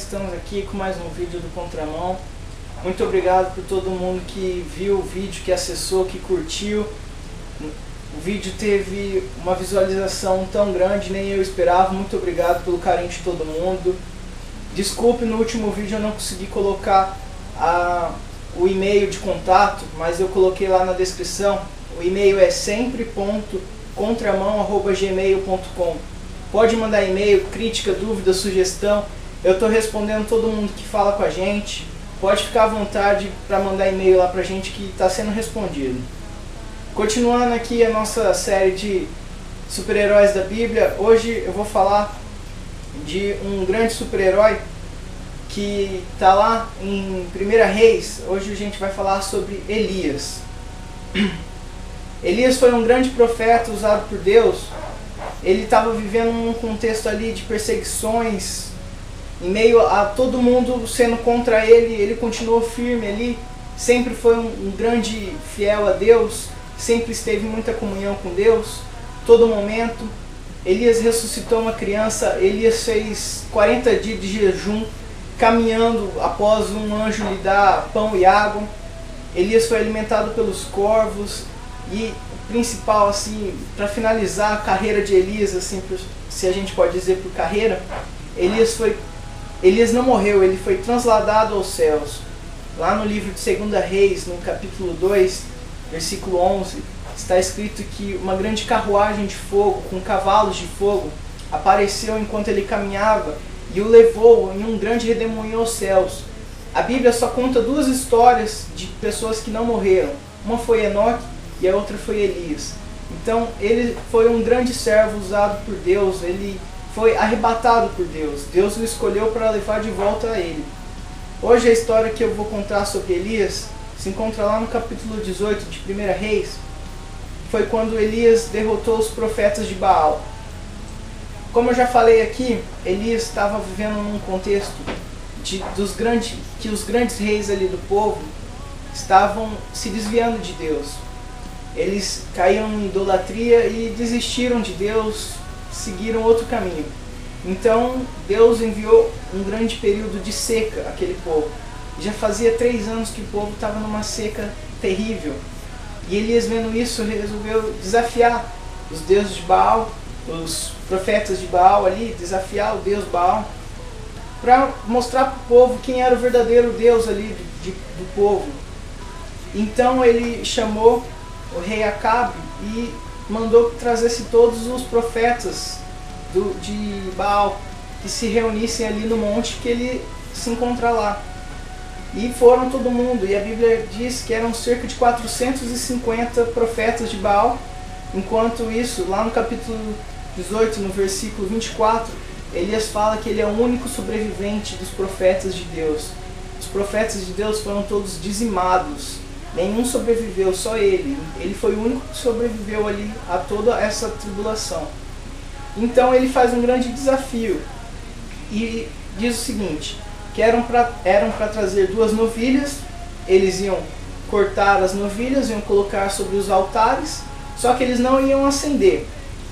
estamos aqui com mais um vídeo do Contramão. Muito obrigado por todo mundo que viu o vídeo, que acessou, que curtiu. O vídeo teve uma visualização tão grande, nem eu esperava. Muito obrigado pelo carinho de todo mundo. Desculpe, no último vídeo eu não consegui colocar o e-mail de contato, mas eu coloquei lá na descrição. O e-mail é sempre.contramão@gmail.com. Pode mandar e-mail, crítica, dúvida, sugestão. Eu estou respondendo todo mundo que fala com a gente. Pode ficar à vontade para mandar e-mail lá pra gente que está sendo respondido. Continuando aqui a nossa série de super-heróis da Bíblia, hoje eu vou falar de um grande super-herói que está lá em 1 Reis. Hoje a gente vai falar sobre Elias. Elias foi um grande profeta usado por Deus. Ele estava vivendo um contexto ali de perseguições, em meio a todo mundo sendo contra ele. Ele continuou firme ali, sempre foi um grande fiel a Deus, sempre esteve em muita comunhão com Deus, todo momento. Elias ressuscitou uma criança. Elias fez 40 dias de jejum, caminhando após um anjo lhe dar pão e água. Elias foi alimentado pelos corvos. E o principal, assim, para finalizar a carreira de Elias, assim, se a gente pode dizer por carreira, Elias não morreu, ele foi transladado aos céus. Lá no livro de 2 Reis, no capítulo 2, versículo 11, está escrito que uma grande carruagem de fogo, com cavalos de fogo, apareceu enquanto ele caminhava e o levou em um grande redemoinho aos céus. A Bíblia só conta duas histórias de pessoas que não morreram. Uma foi Enoque e a outra foi Elias. Então ele foi um grande servo usado por Deus, ele foi arrebatado por Deus. Deus o escolheu para levar de volta a ele. Hoje a história que eu vou contar sobre Elias se encontra lá no capítulo 18 de 1 Reis. Foi quando Elias derrotou os profetas de Baal. Como eu já falei aqui, Elias estava vivendo num contexto que os grandes reis ali do povo estavam se desviando de Deus. Eles caíram em idolatria e desistiram de Deus, seguiram outro caminho. Então Deus enviou um grande período de seca àquele povo. Já fazia 3 anos que o povo estava numa seca terrível. E Elias, vendo isso, resolveu desafiar os deuses de Baal, os profetas de Baal ali, desafiar o Deus Baal, para mostrar para o povo quem era o verdadeiro Deus ali do povo. Então ele chamou o rei Acabe e mandou que trazesse todos os profetas de Baal, que se reunissem ali no monte que ele se encontra lá. E foram todo mundo, e a Bíblia diz que eram cerca de 450 profetas de Baal. Enquanto isso, lá no capítulo 18, no versículo 24, Elias fala que ele é o único sobrevivente dos profetas de Deus. Os profetas de Deus foram todos dizimados. Nenhum sobreviveu, só ele. Ele foi o único que sobreviveu ali a toda essa tribulação. Então ele faz um grande desafio e diz o seguinte, que eram para trazer 2 novilhas. Eles iam cortar as novilhas, iam colocar sobre os altares, só que eles não iam acender.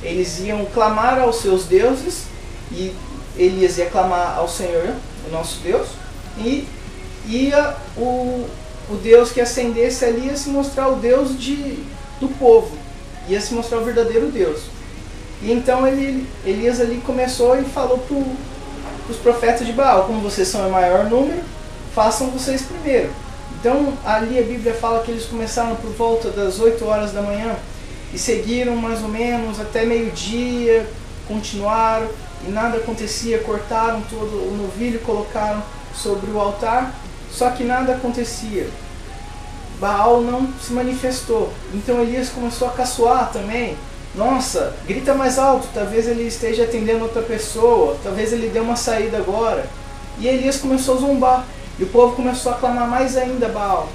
Eles iam clamar aos seus deuses, e Elias ia clamar ao Senhor, o nosso Deus, e ia o Deus que acendesse ali ia se mostrar o Deus do povo, ia se mostrar o verdadeiro Deus. E então Elias ali começou e falou para os profetas de Baal: como vocês são em maior número, façam vocês primeiro. Então ali a Bíblia fala que eles começaram por volta das 8 horas da manhã e seguiram mais ou menos até meio-dia, continuaram e nada acontecia. Cortaram todo o novilho, colocaram sobre o altar, só que nada acontecia. Baal não se manifestou. Então Elias começou a caçoar também. Nossa, grita mais alto, talvez ele esteja atendendo outra pessoa, talvez ele dê uma saída agora. E Elias começou a zombar, e o povo começou a clamar mais ainda a Baal.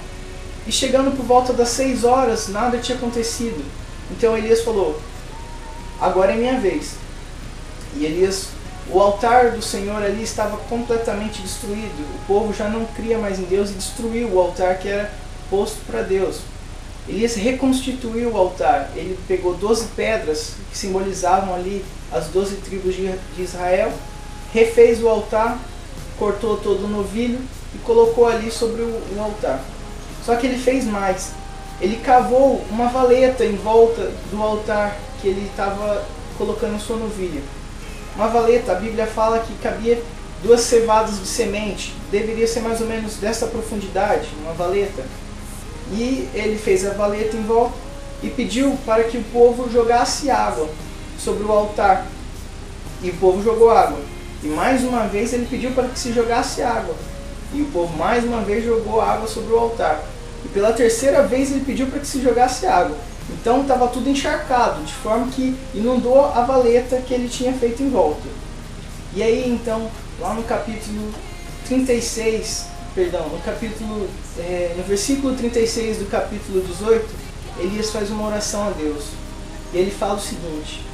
E chegando por volta das 6 horas, nada tinha acontecido. Então Elias falou: agora é minha vez. E o altar do Senhor ali estava completamente destruído. O povo já não cria mais em Deus e destruiu o altar que era posto para Deus. Elias reconstituiu o altar. Ele pegou 12 pedras que simbolizavam ali as 12 tribos de Israel, refez o altar, cortou todo o novilho e colocou ali sobre o altar. Só que ele fez mais. Ele cavou uma valeta em volta do altar que ele estava colocando sua novilha. Uma valeta, a Bíblia fala que cabia 2 cevadas de semente. Deveria ser mais ou menos dessa profundidade, uma valeta. E ele fez a valeta em volta e pediu para que o povo jogasse água sobre o altar. E o povo jogou água. E mais uma vez ele pediu para que se jogasse água. E o povo mais uma vez jogou água sobre o altar. E pela terceira vez ele pediu para que se jogasse água. Então estava tudo encharcado, de forma que inundou a valeta que ele tinha feito em volta. E aí então, lá no capítulo 36, no versículo 36 do capítulo 18, Elias faz uma oração a Deus. E ele fala o seguinte: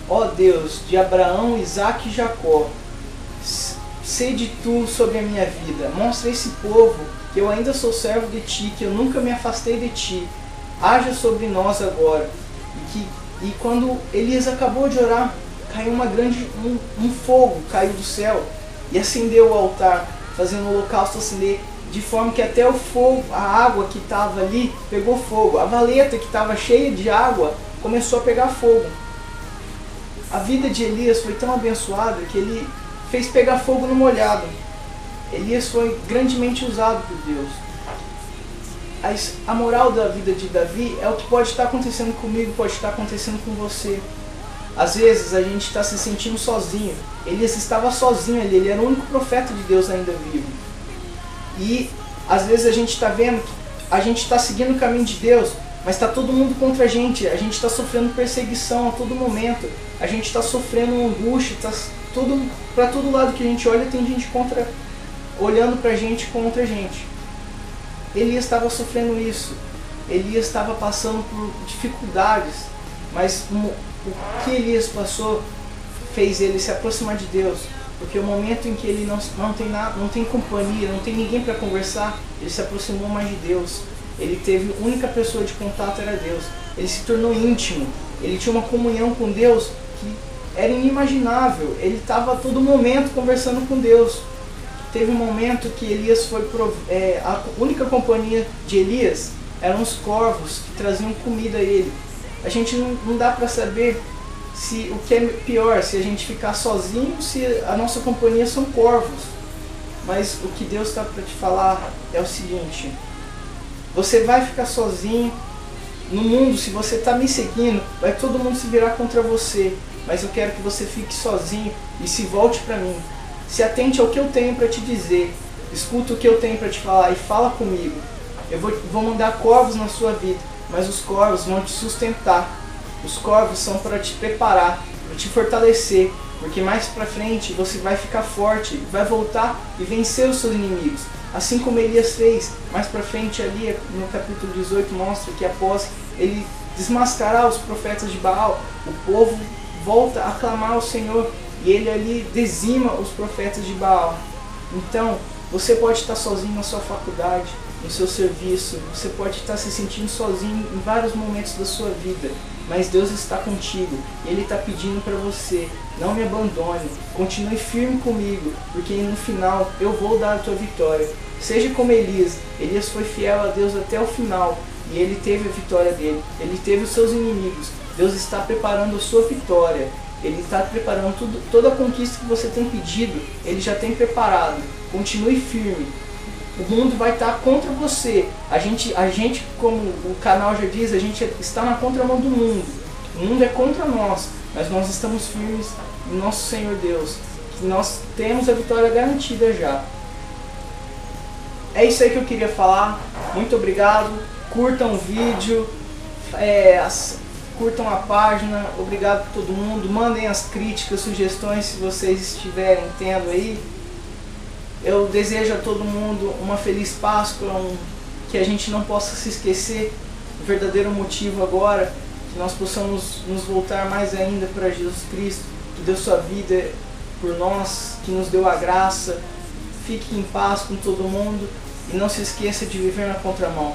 ó Deus de Abraão, Isaque e Jacó, sede tu sobre a minha vida, mostra a esse povo que eu ainda sou servo de ti, que eu nunca me afastei de ti, haja sobre nós agora. E quando Elias acabou de orar, caiu um fogo caiu do céu e acendeu o altar, fazendo o holocausto acender, de forma que até o fogo, a água que estava ali pegou fogo, a valeta que estava cheia de água começou a pegar fogo. A vida de Elias foi tão abençoada que ele fez pegar fogo no molhado. Elias foi grandemente usado por Deus. A moral da vida de Davi é o que pode estar acontecendo comigo, pode estar acontecendo com você. Às vezes a gente está se sentindo sozinho. Elias estava sozinho ali, ele era o único profeta de Deus ainda vivo. E às vezes a gente está vendo que a gente está seguindo o caminho de Deus, mas está todo mundo contra a gente está sofrendo perseguição a todo momento, a gente está sofrendo angústia, para todo lado que a gente olha tem gente olhando para a gente contra a gente. Elias estava sofrendo isso, Elias estava passando por dificuldades, mas o que Elias passou fez ele se aproximar de Deus, porque o momento em que ele não tem companhia, não tem ninguém para conversar, ele se aproximou mais de Deus. Ele teve, a única pessoa de contato era Deus. Ele se tornou íntimo, ele tinha uma comunhão com Deus que era inimaginável. Ele estava a todo momento conversando com Deus. Teve um momento que Elias foi a única companhia de Elias eram os corvos que traziam comida a ele. A gente não dá para saber o que é pior, se a gente ficar sozinho, se a nossa companhia são corvos. Mas o que Deus está para te falar é o seguinte: você vai ficar sozinho no mundo. Se você está me seguindo, vai todo mundo se virar contra você, mas eu quero que você fique sozinho e se volte para mim. Se atente ao que eu tenho para te dizer, escuta o que eu tenho para te falar e fala comigo. Eu vou mandar corvos na sua vida, mas os corvos vão te sustentar. Os corvos são para te preparar, para te fortalecer, porque mais para frente você vai ficar forte, vai voltar e vencer os seus inimigos. Assim como Elias fez, mais para frente ali no capítulo 18 mostra que após ele desmascarar os profetas de Baal, o povo volta a clamar ao Senhor e ele ali dizima os profetas de Baal. Então, você pode estar sozinho na sua faculdade, no seu serviço, você pode estar se sentindo sozinho em vários momentos da sua vida, mas Deus está contigo e Ele está pedindo para você: não me abandone, continue firme comigo, porque no final eu vou dar a tua vitória. Seja como Elias. Elias foi fiel a Deus até o final e ele teve a vitória dele, ele teve os seus inimigos. Deus está preparando a sua vitória, Ele está preparando toda a conquista que você tem pedido, Ele já tem preparado. Continue firme. O mundo vai estar contra você. A gente, como o canal já diz, a gente está na contramão do mundo. O mundo é contra nós, mas nós estamos firmes em nosso Senhor Deus, que nós temos a vitória garantida já. É isso aí que eu queria falar. Muito obrigado. Curtam o vídeo, curtam a página. Obrigado por todo mundo. Mandem as críticas, sugestões, se vocês estiverem tendo aí. Eu desejo a todo mundo uma feliz Páscoa, que a gente não possa se esquecer do verdadeiro motivo agora, que nós possamos nos voltar mais ainda para Jesus Cristo, que deu sua vida por nós, que nos deu a graça. Fique em paz com todo mundo e não se esqueça de viver na contramão.